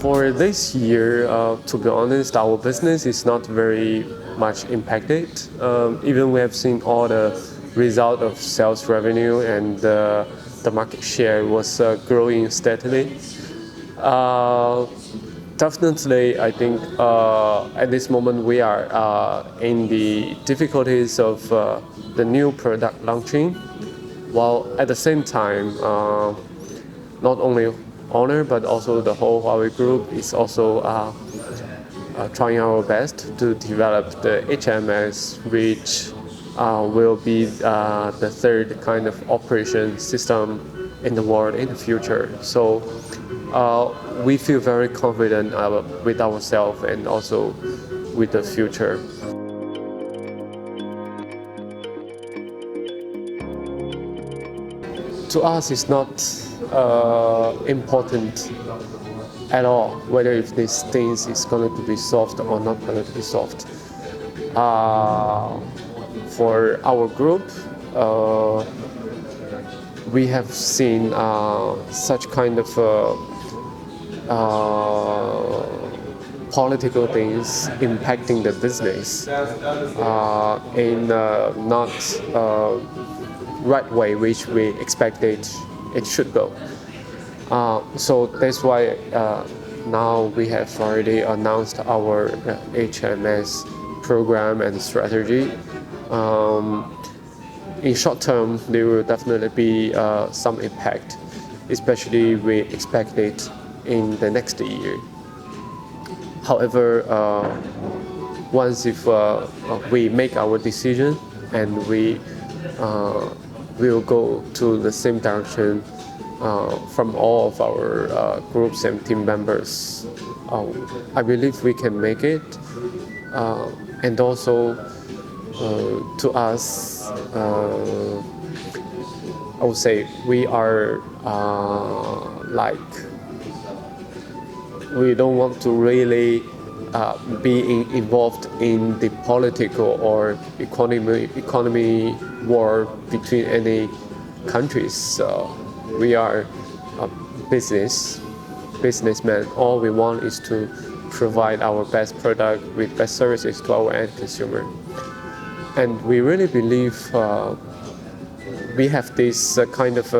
For this year, to be honest, our business is not very much impacted. Even we have seen all the result of sales revenue and the market share was growing steadily. Definitely, I think at this moment we are in the difficulties of the new product launching, while at the same time, not only Honor but also the whole Huawei group is also trying our best to develop the HMS, which will be the third kind of operation system in the world in the future. So we feel very confident with ourselves and also with the future. To us, it's not important at all whether if these things is going to be solved or not going to be solved. For our group, we have seen such kind of political things impacting the business in not right way which we expected it should go. So that's why now we have already announced our HMS program and strategy. In short term, there will definitely be some impact, especially we expect it in the next year. However, once if we make our decision and we will go to the same direction from all of our groups and team members, I believe we can make it. And also to us, I would say we are we don't want to really be involved in the political or economy war between any countries. We are businessmen. All we want is to provide our best product with best services to our end consumer. And we really believe we have this kind of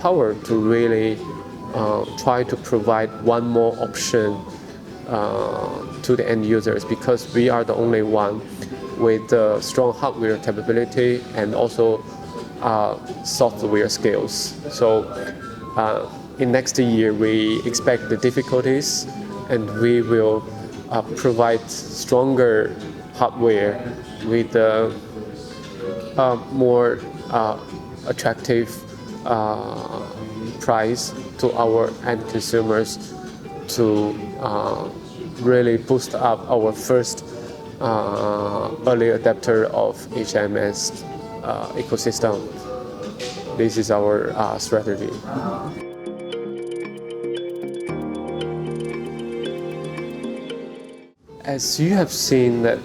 power to really try to provide one more option to the end users, because we are the only one with strong hardware capability and also software skills. So in next year we expect the difficulties, and we will provide stronger hardware with more attractive price to our end consumers to really boost up our first early adapter of HMS ecosystem. This is our strategy. As you have seen that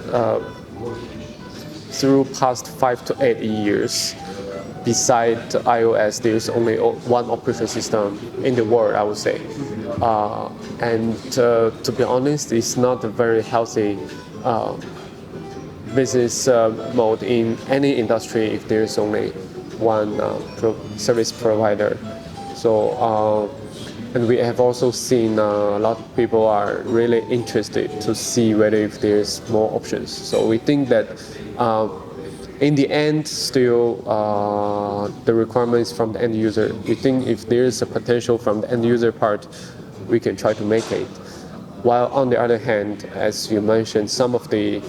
through past 5 to 8 years, besides iOS, there is only one operating system in the world, I would say. And to be honest, it's not a very healthy business mode in any industry if there is only one service provider. So, and we have also seen a lot of people are really interested to see whether if there's more options. So we think that in the end, still the requirements from the end user. We think if there is a potential from the end user part, we can try to make it. While on the other hand, as you mentioned, some of the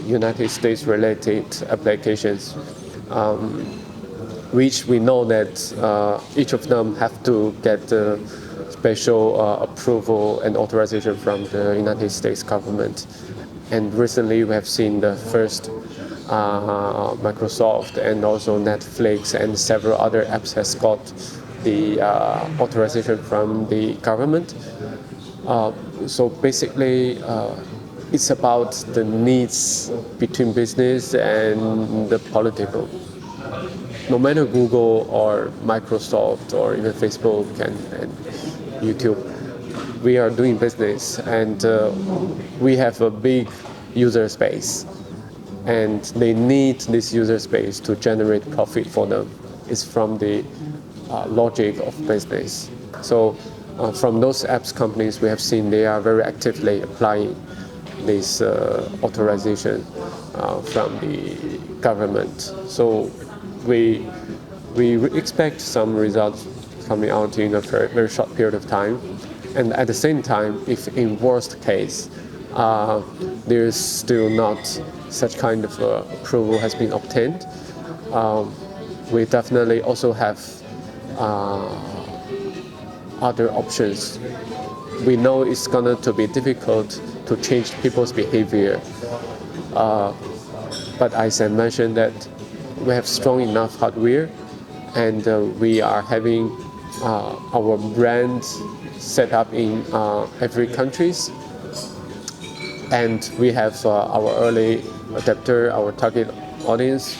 United States related applications, which we know that each of them have to get special approval and authorization from the United States government. And recently we have seen the first Microsoft and also Netflix and several other apps has got the authorization from the government. So basically it's about the needs between business and the political. No matter Google or Microsoft or even Facebook and YouTube, we are doing business and we have a big user space, and they need this user space to generate profit for them. It's from the logic of business. So from those apps companies, we have seen they are very actively applying this authorization from the government. So we expect some results coming out in a very, very short period of time. And at the same time, if in worst case, there is still not such kind of approval has been obtained, we definitely also have other options. We know it's going to be difficult to change people's behavior, but as I mentioned that we have strong enough hardware, and we are having our brand set up in every countries, and we have our early adapter, our target audience,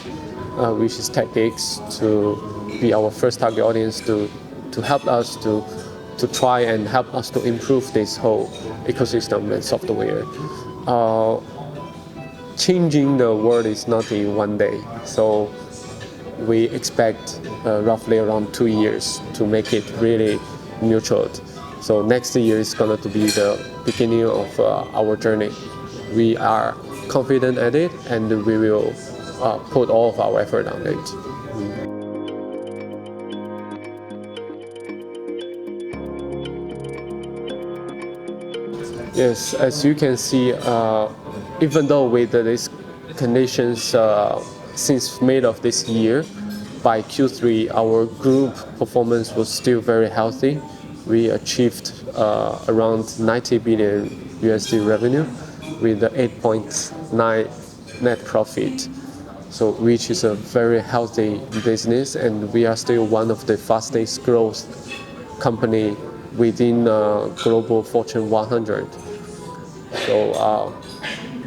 which is TechGeeks, to be our first target audience to help us to try and help us to improve this whole ecosystem and software. Changing the world is not in one day, so we expect roughly around 2 years to make it really neutral. So next year is going to be the beginning of our journey. We are confident at it, and we will put all of our effort on it. Yes, as you can see, even though with these conditions since May of this year, by Q3 our group performance was still very healthy. We achieved around 90 billion USD revenue with the 8.9 net profit, so which is a very healthy business, and we are still one of the fastest growth company within global Fortune 100. So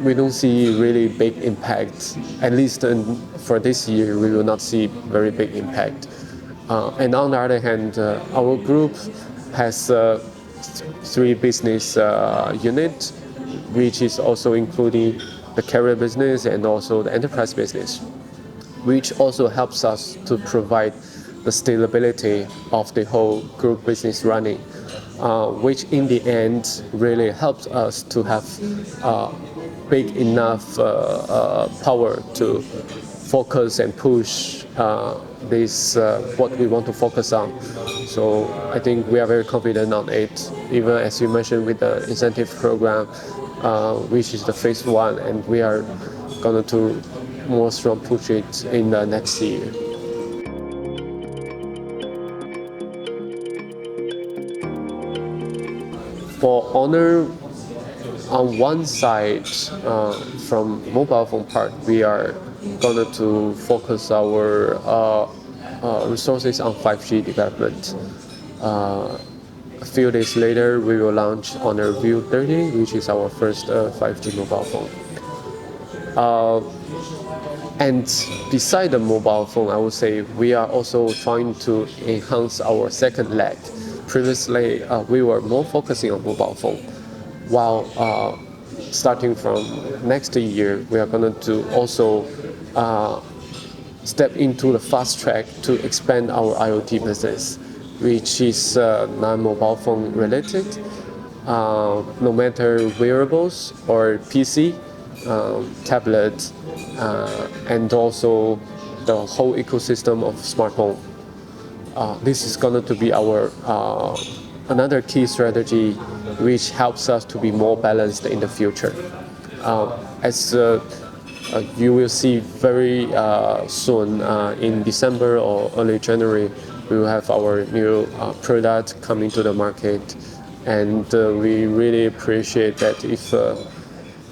we don't see really big impact. At least for this year, we will not see very big impact. And on the other hand, our group has 3 business units, which is also including the carrier business and also the enterprise business, which also helps us to provide the scalability of the whole group business running, which in the end really helps us to have big enough power to focus and push this what we want to focus on. So I think we are very confident on it, even as you mentioned with the incentive program, which is the phase 1, and we are going to more strong push it in the next year. For Honor, on one side, from mobile phone part, we are going to focus our resources on 5G development. A few days later, we will launch Honor View 30, which is our first 5G mobile phone. And beside the mobile phone, I would say we are also trying to enhance our second leg. Previously, we were more focusing on mobile phone, while starting from next year, we are going to also step into the fast track to expand our IoT business, which is non-mobile phone related, no matter wearables or PC, tablet, and also the whole ecosystem of smart home. This is going to be our another key strategy, which helps us to be more balanced in the future. As you will see very soon, in December or early January, we will have our new product coming to the market, and we really appreciate that if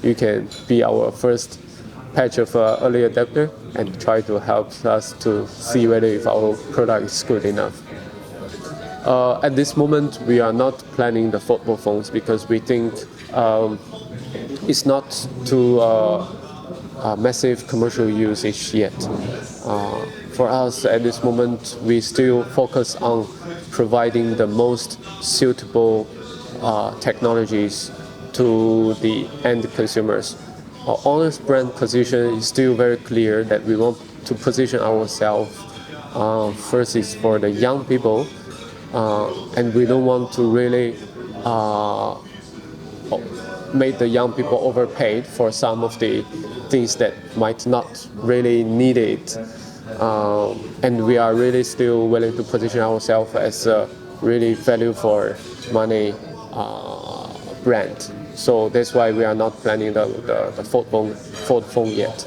you can be our first patch of early adapter and try to help us to see whether if our product is good enough. At this moment, we are not planning the foldable phones because we think it's not too massive commercial usage yet. For us, at this moment, we still focus on providing the most suitable technologies to the end consumers. Our Honor's brand position is still very clear that we want to position ourselves first is for the young people, and we don't want to really make the young people overpaid for some of the things that might not really need it. And we are really still willing to position ourselves as a really value for money brand. So that's why we are not planning the fold phone yet.